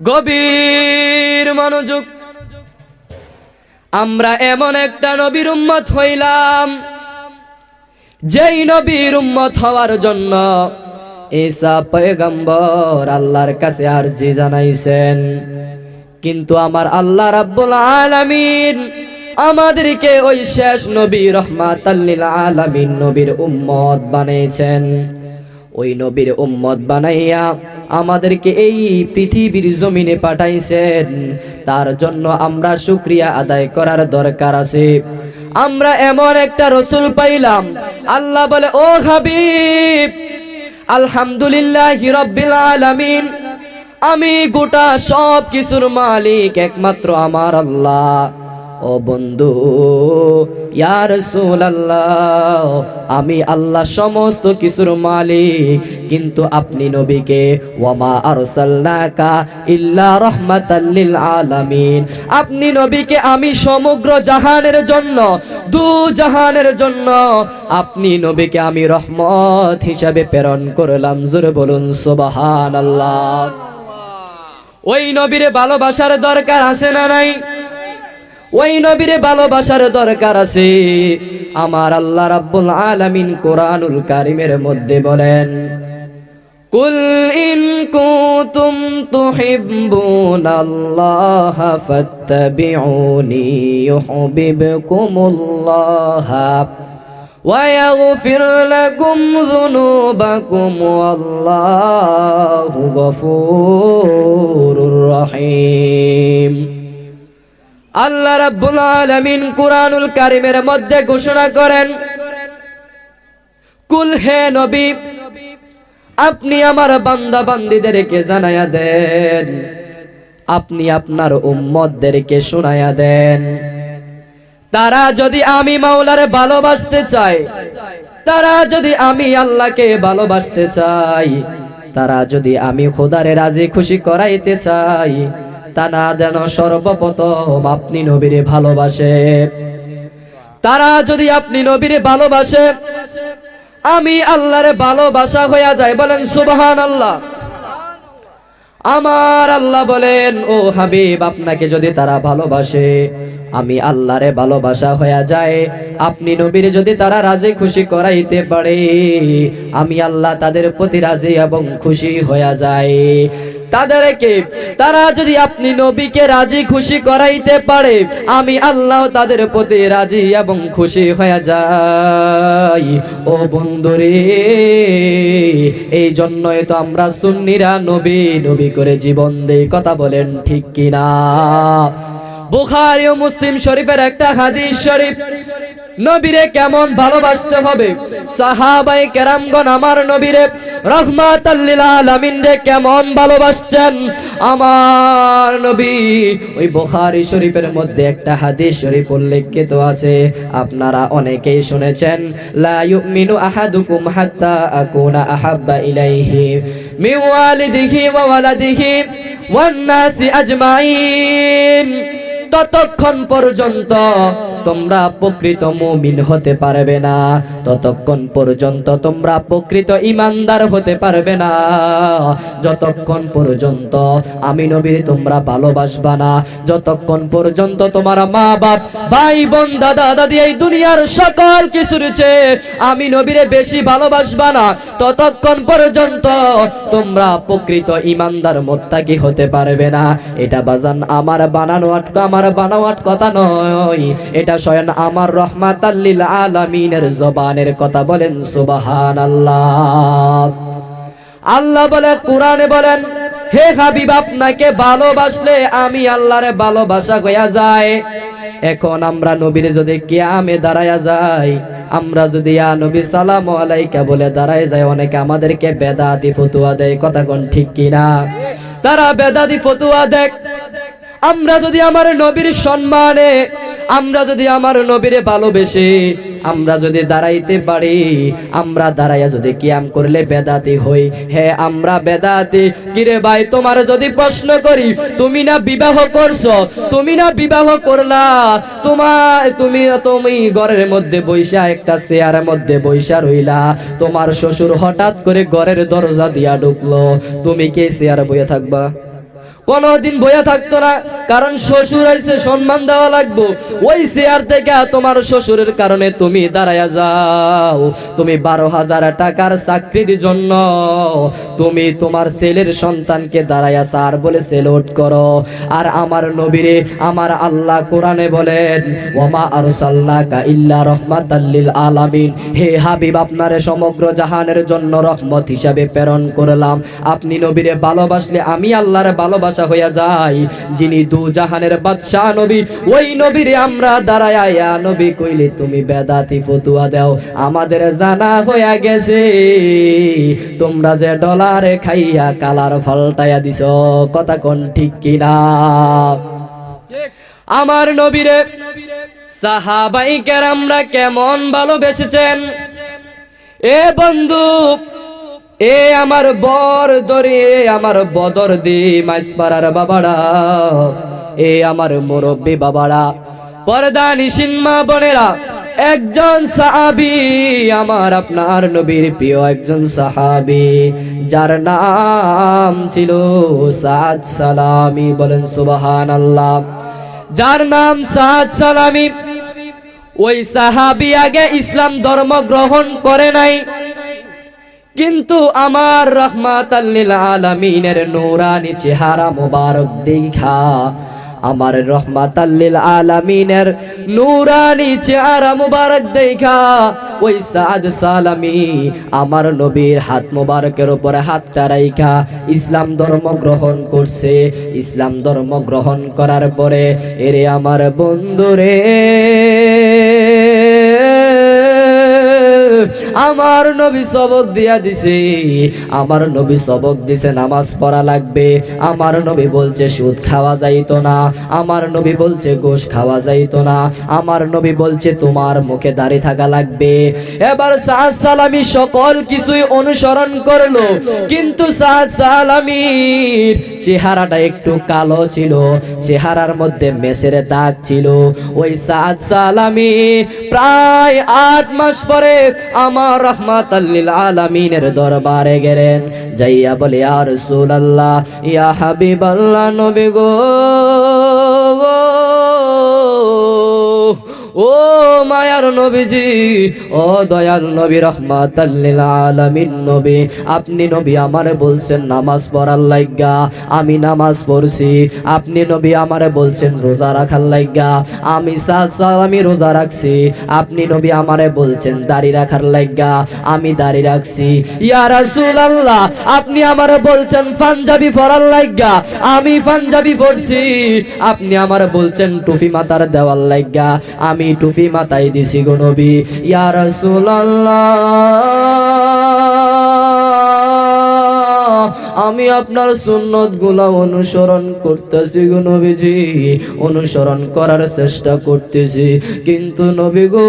গভীর মনোযোগ। আমরা এমন একটা নবীর উম্মত হইলাম যেই নবীর উম্মত হওয়ার জন্য ঈসা পয়গম্বর আল্লাহর কাছে আরজি জানাইছেন, কিন্তু আমার আল্লাহ রাব্বুল আলামিন আমাদেরকে ওই শেষ নবী রহমাতাল লিল আলামিন নবীর উম্মত বানাইছেন। ওই নবীর উম্মত বানাইয়া আমাদেরকে এই পৃথিবীর জমিনে পাঠাইছেন, তার জন্য আমরা শুকরিয়া আদায় করার দরকার আছে। আমরা এমন একটা রসুল পাইলাম, আল্লাহ বলে ও হাবিব আলহামদুলিল্লাহি রাব্বিল আলামিন, আমি গোটা সব কিছুর মালিক একমাত্র আমার আল্লাহ। ও বন্ধু ইয়া রাসূলুল্লাহ, আমি আল্লাহ সমস্ত কিছুর মালিক, কিন্তু আপনি নবীকে ওয়ামা আরসালনাকা ইল্লা রাহমাতাল লিল আলামিন, আপনি নবীকে আমি সমগ্র জাহানের জন্য, দু জাহানের জন্য আপনি নবীকে আমি রহমত হিসাবে প্রেরণ করলাম। জোরে বলুন সুবহানাল্লাহ। ওই নবীরে ভালোবাসার দরকার আছে না নাই? ওই নবীরে ভালোবাসার দরকার আছে। আমার আল্লাহ রাব্বুল আলামিন কোরআনুল কারীমের মধ্যে বলেন, কুল ইন কুনতুম তুহিব্বুনাল্লাহ ফাত্তাবিউনি ইউহিব্বুকুমুল্লাহ ওয়া ইয়াগফির লাকুম যুনুবাকুম ওয়াল্লাহু গফুরুর রহিম। আল্লাহ রাব্বুল আলামিন কুরআনুল কারীমের মধ্যে ঘোষণা করেন, কুল হে নবী, আপনি আমার বান্দা বান্দীদেরকে জানায়া দেন, আপনি আপনার উম্মতদেরকে শোনায়া দেন, তারা যদি আমি মাওলারে ভালোবাসতে চায়, তারা যদি আমি আল্লাহকে ভালোবাসতে চাই, তারা যদি আমি খোদারে রাজি খুশি করাইতে চাই, তারা যেন সর্বপ্রথম আপনি নবীরে ভালোবাসে। তারা যদি আপনি নবীরে ভালোবাসে, আমি আল্লাহরে ভালোবাসা হইয়া যায়। বলেন সুবহানাল্লাহ। আমার আল্লাহ বলেন, ও হাবিব, আপনাকে যদি তারা ভালোবাসে, আমি আল্লাহরে ভালোবাসা হইয়া যায়। আপনি নবীর যদি তারা রাজি খুশি করাইতে পারে, আমি আল্লাহ তাদের প্রতি রাজি এবং খুশি হইয়া যায়। তাদেরকে তারা যদি আপনি নবীকে রাজি খুশি করাইতে পারে, আমি আল্লাহ তাদের প্রতি রাজি এবং খুশি হয়ে যাই। ও বন্ধুরে, এই জন্যই তো আমরা সুন্নিরা নবী নবী করে জীবন দেই। কথা বলেন ঠিক কিনা? বুখারী ও মুসলিম শরীফের একটা হাদিস শরীফ, নবীরে কেমন ভালোবাসতে হবে। সাহাবায়ে কেরামগণ আমার নবীরে রাহমাতাল লিল আলামিন রে কেমন ভালোবাসতেন। আমার নবী, ওই বুখারী শরীফের মধ্যে একটা হাদিস শরীফ উল্লেখিত আছে, আপনারা অনেকেই শুনেছেন, লা ইউমিনু আহাদুকুম হাত্তা আকুনা আহাব্বা ইলাইহি মিন ওয়ালিদিহি ওয়া ওয়ালাদিহি ওয়ান নাসি আজমাইন। ততক্ষণ পর্যন্ত তোমরা প্রকৃত মুমিন হতে পারবে না, ততক্ষণ পর্যন্ত তোমরা প্রকৃত ঈমানদার হতে পারবে না, যতক্ষণ পর্যন্ত আমি নবীর তোমরা ভালোবাসবা না, যতক্ষণ পর্যন্ত তোমার মা বাপ ভাই বোন দাদা দাদি এই দুনিয়ার সকল কিছুর চেয়ে আমি নবীরে বেশি ভালোবাসবা না, ততক্ষণ পর্যন্ত তোমরা প্রকৃত ঈমানদার মুত্তাকি হতে পারবে না। এটা বাজান আমার বানাওয়াট কথা নয়, এটা স্বয়ং আমার রহমাতাল লিল আলামিনের জবানের কথা। বলেন সুবহানাল্লাহ। আল্লাহ বলে কোরআনে বলেন, হে হাবিব, আপনাকে ভালোবাসলে আমি আল্লাহরে ভালোবাসা হইয়া যায়। এখন আমরা নবীর যদি কিয়ামে দাঁড়ায়া যাই, আমরা যদি ইয়া নবী সালামু আলাইকা বলে দাঁড়ায় যাই, অনেকে আমাদেরকে বেদাতি ফতোয়া দেয়। কথা কোন ঠিক কিনা? তারা বেদাতি ফতোয়া দেয়। আমরা যদি আমার নবীর সম্মানে, আমরা যদি আমার নবীরে ভালোবেসে আমরা যদি দাঁড়াইতে পারি, আমরা দাঁড়াইয়া যদি কিয়াম করলে বেদাতি হই। হে আমরা বেদাতি। কিরে ভাই, তোমার যদি প্রশ্ন করি, তুমি না বিবাহ করছো, তুমি না বিবাহ করলা, তুমি ঘরের মধ্যে বইসা একটা চেয়ারের মধ্যে বইসা রইলা, তোমার শ্বশুর হঠাৎ করে ঘরের দরজা দিয়া ঢুকলো, তুমি কি চেয়ারে বইয়া থাকবা? কোনদিন বইয়া থাকতো না, কারণ শ্বশুর আইছে, সম্মান দেওয়া লাগবো। ওই চেয়ার থেকে তোমার শ্বশুরের কারণে তুমি দাঁড়ায়া যাও, তুমি 12,000 টাকার চাকরির জন্য তুমি তোমার ছেলের সন্তানকে দাঁড়ায়া স্যার বলে সেলুট করো। আর আমার নবীরে আমার আল্লাহ কোরআনে বলেন, ওয়ামা আরসালনাকা ইল্লা রাহমাতাল লিল আলামিন। হে হাবিব, আপনারে সমগ্র জাহানের জন্য রহমত হিসাবে প্রেরণ করলাম। আপনি নবীরে ভালোবাসলে আমি আল্লাহর ভালোবাসা হইয়া যায়। যিনি দু জাহানের বাদশাহ নবী, ওই নবীরে আমরা দাঁড়ায়া ইয়া নবী কইলে তুমি বেদাতি ফতোয়া দাও। আমাদের জানা হইয়া গেছে তোমরা যে ডলারে খাইয়া কালার ফালটাইয়া দিছো। কথা কোন ঠিক কিনা? আমার নবীরে সাহাবায়ে কেরামরা কেমন ভালোবেসেছেন। এ বন্ধু, এ আমার বর দরে, আমার বদর দি মাইসপাড়ার বাবারা, এ আমার মুরব্বী বাবারা, পর্দা নিশিন মা বোনেরা, একজন সাহাবী, আমার আপনার নবীর প্রিয় একজন সাহাবী, যার নাম ছিল সাদ সালামি। বলেন সুবহানাল্লাহ। যার নাম সাদ সালামি। ওই সাহাবী আগে ইসলাম ধর্ম গ্রহণ করে নাই, কিন্তু আমার রাহমাতাল লিল আলামিনের নূরানি চেহারা মোবারক দেখা, আমার রাহমাতাল লিল আলামিনের নূরানি চেহারা মোবারক দেখা ওই সাদ সালামি আমার নবীর হাত মোবারকের উপরে হাতটা রাইখা ইসলাম ধর্ম গ্রহণ করছে। ইসলাম ধর্ম গ্রহণ করার পরে এরে আমার বন্ধুরে, আমার নবী সবক দিয়া দিছে, আমার নবী সবক দিছে নামাজ পড়া লাগবে। আমার নবী বলছে সুদ খাওয়া যাইতো না, আমার নবী বলছে গোশ খাওয়া যাইতো না, আমার নবী বলছে তোমার মুখে দাড়ি থাকা লাগবে। এবার সাদ সালামি সকল কিছুই অনুসরণ করলো, কিন্তু সাদ সালামির চেহারাটা একটু কালো ছিল, চেহারার মধ্যে মেসের দাগ ছিল। ওই সাদ সালামি প্রায় 8 মাস পরে আমার রাহমাতাল লিল আলামিনের দরবারে গেলেন, যাইয়া বলে ইয়া রাসূলুল্লাহ, ইয়া হাবিবাল্লাহ, নবী গো, ও মায়ার নবীজি, ও দয়াল নবী, রাহমাতাল লিল আলামিন নবী, আপনি নবী আমারে বলছেন নামাজ পড়ার লাইগা, আমি নামাজ পড়ছি। আপনি নবী আমারে বলছেন রোজা রাখার লাইগা, আমি সাদ সালামি রোজা রাখছি। আপনি নবী আমারে বলছেন দাড়ি রাখার লাইগা, আমি দাড়ি রাখছি। ইয়া রাসূলুল্লাহ, আপনি আমারে বলছেন পাঞ্জাবি পরার লাইগা, আমি পাঞ্জাবি পরছি। আপনি আমারে বলছেন টুপি মাথার দেওয়ার লাইগা, আমি টুপি মাথায় দিছি গো নবী। ইয়া রাসূলুল্লাহ, আমি আপনার সুন্নত গুলা অনুসরণ করতেছি গো নবীজি, অনুসরণ করার চেষ্টা করতেছি, কিন্তু নবী গো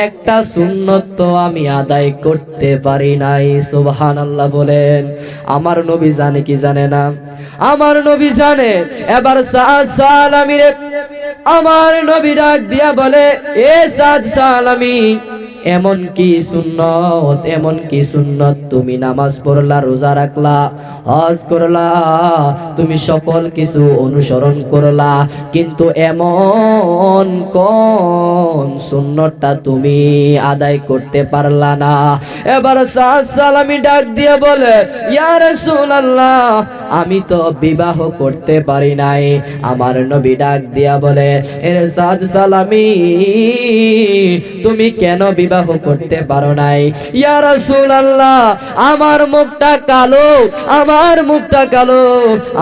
একটা সুন্নত তো আমি আদায় করতে পারি নাই। সুবহানাল্লাহ বলেন। আমার নবী জানে কি জানে না? আমার নবী জানে। এবার সাদ সালামির আমার নবী ডাক দিয়া বলে, এ সাদ সালামি, এমন কি সুন্নত, এমন কি সুন্নত তুমি নামাজ পড়লা, রোজা রাখলা, হজ করলা, তুমি সকল কিছু অনুসরণ করলা, কিন্তু এমন কোন সুন্নতটা তুমি আদায় করতে পারলা না? এবার সাদ সালামি ডাক দিয়ে বলে, ইয়া রাসূলুল্লাহ, আমি তো বিবাহ করতে পারি নাই। আমার নবী ডাক দিয়া বলে, এ সাদ সালামি, তুমি কেন বিবাহ করতে পারো নাই? ইয়া রাসূলুল্লাহ, আমার মুখটা কালো, আমার মুখটা কালো,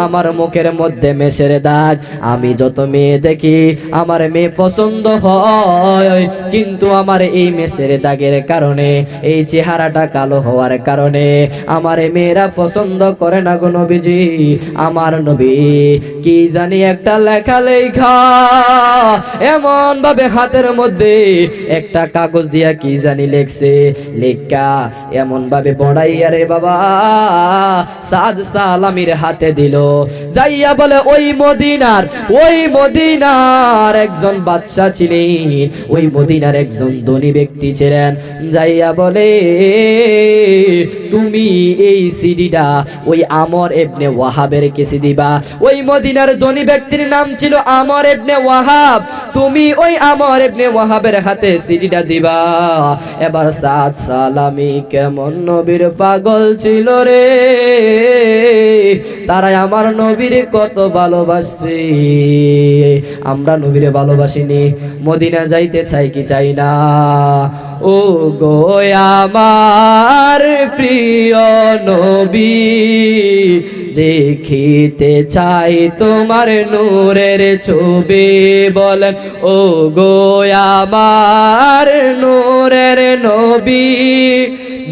আমার মুখের মধ্যে মেসের দাগ। আমি যত মেয়ে দেখি আমার মেয়ে পছন্দ হয়, কিন্তু আমার এই মেসের দাগের কারণে, এই চেহারাটা কালো হওয়ার কারণে আমার মেয়েরা পছন্দ করে না গো নবীজি। আমার নবী কি জানি একটা লেখা লেখা এমন ভাবে হাতের মধ্যে একটা কাগজ দিয়া কি জানি লেখছে, লেখা এমন ভাবে বড়াইয়া রে বাবা সাদ সালামির হাতে দিল। যাইয়া বলে, ওই মদিনার একজন বাদশা ছিলেন, ওই মদিনার একজন ধনী ব্যক্তি ছিলেন। যাইয়া বলে, তুমি এই সিডিটা ওই আমর ইবনে ওয়াহাবের কাছে দিবা। ওই মদিনার ধনী ব্যক্তির নাম ছিল আমর ইবনে ওয়াহাব, তুমি ওই আমর ইবনে ওয়াহাবের হাতে সিডিটা দিবা। এবার সাদ সালামি কেমন নবীর পাগল ছিল রে, তারা আমার নবীর কত ভালোবাসছে। আমরা নবীরে ভালোবাসিনি, মদিনা যাইতে চাই কি চাই না? ও গো আমার প্রিয় নবী, দেখিতে চাই তোমার নূরের ছবি। বলেন, ও গো আমার নূরের নবী,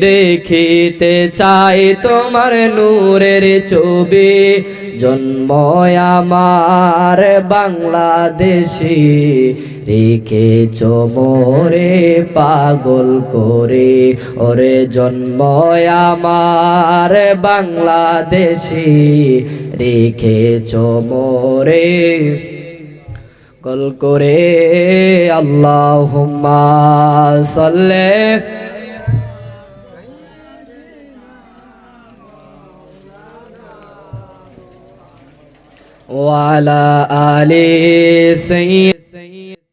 দেখিতে চাই তোমার নূরের ছবি। জন্ম আমার বাংলাদেশি, রেখেছ মোরে পাগল করে। ওরে জন্ম আমার বাংলাদেশি, রেখেছ মোরে কল করে। আল্লাহুম্মা সাল্লি ওয়া আলা আলি সাইয়্যিদ